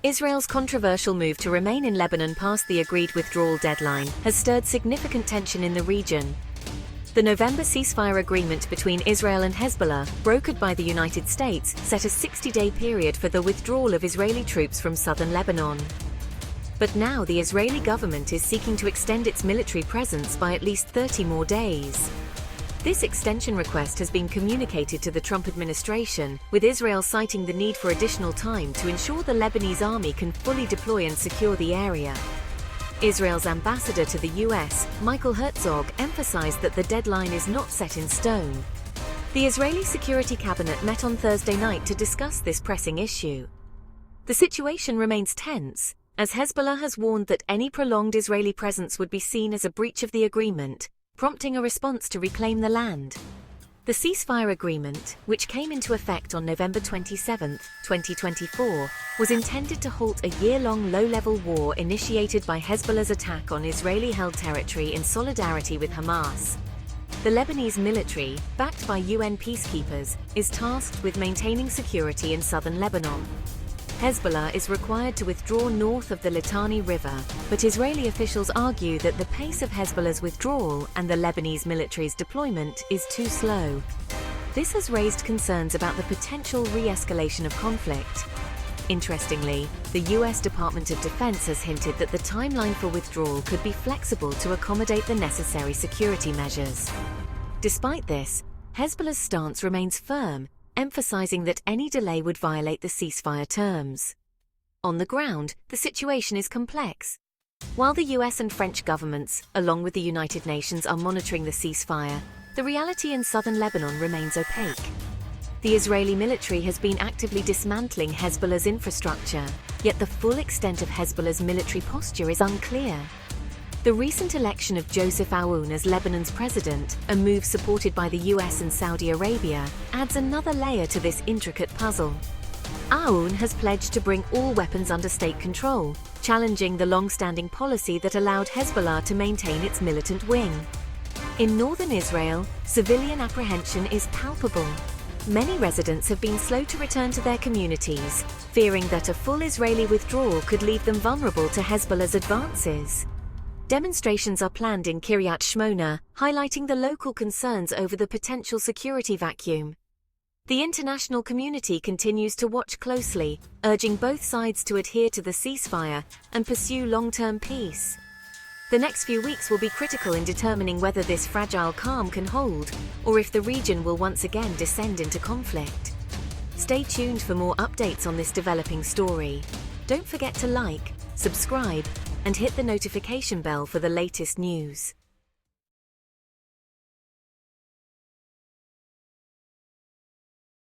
Israel's controversial move to remain in Lebanon past the agreed withdrawal deadline has stirred significant tension in the region. The November ceasefire agreement between Israel and Hezbollah, brokered by the United States, set a 60-day period for the withdrawal of Israeli troops from southern Lebanon. But now the Israeli government is seeking to extend its military presence by at least 30 more days. This extension request has been communicated to the Trump administration, with Israel citing the need for additional time to ensure the Lebanese army can fully deploy and secure the area. Israel's ambassador to the US, Michael Herzog, emphasized that the deadline is not set in stone. The Israeli Security Cabinet met on Thursday night to discuss this pressing issue. The situation remains tense, as Hezbollah has warned that any prolonged Israeli presence would be seen as a breach of the agreement, prompting a response to reclaim the land. The ceasefire agreement, which came into effect on November 27, 2024, was intended to halt a year-long low-level war initiated by Hezbollah's attack on Israeli-held territory in solidarity with Hamas. The Lebanese military, backed by UN peacekeepers, is tasked with maintaining security in southern Lebanon. Hezbollah is required to withdraw north of the Litani River, but Israeli officials argue that the pace of Hezbollah's withdrawal and the Lebanese military's deployment is too slow. This has raised concerns about the potential re-escalation of conflict. Interestingly, the US Department of Defense has hinted that the timeline for withdrawal could be flexible to accommodate the necessary security measures. Despite this, Hezbollah's stance remains firm, emphasizing that any delay would violate the ceasefire terms. On the ground, the situation is complex. While the US and French governments, along with the United Nations, are monitoring the ceasefire, the reality in southern Lebanon remains opaque. The Israeli military has been actively dismantling Hezbollah's infrastructure, yet the full extent of Hezbollah's military posture is unclear. The recent election of Joseph Aoun as Lebanon's president, a move supported by the US and Saudi Arabia, adds another layer to this intricate puzzle. Aoun has pledged to bring all weapons under state control, challenging the long-standing policy that allowed Hezbollah to maintain its militant wing. In northern Israel, civilian apprehension is palpable. Many residents have been slow to return to their communities, fearing that a full Israeli withdrawal could leave them vulnerable to Hezbollah's advances. Demonstrations are planned in Kiryat Shmona, highlighting the local concerns over the potential security vacuum. The international community continues to watch closely, urging both sides to adhere to the ceasefire and pursue long-term peace. The next few weeks will be critical in determining whether this fragile calm can hold, or if the region will once again descend into conflict. Stay tuned for more updates on this developing story. Don't forget to like, subscribe, and hit the notification bell for the latest news.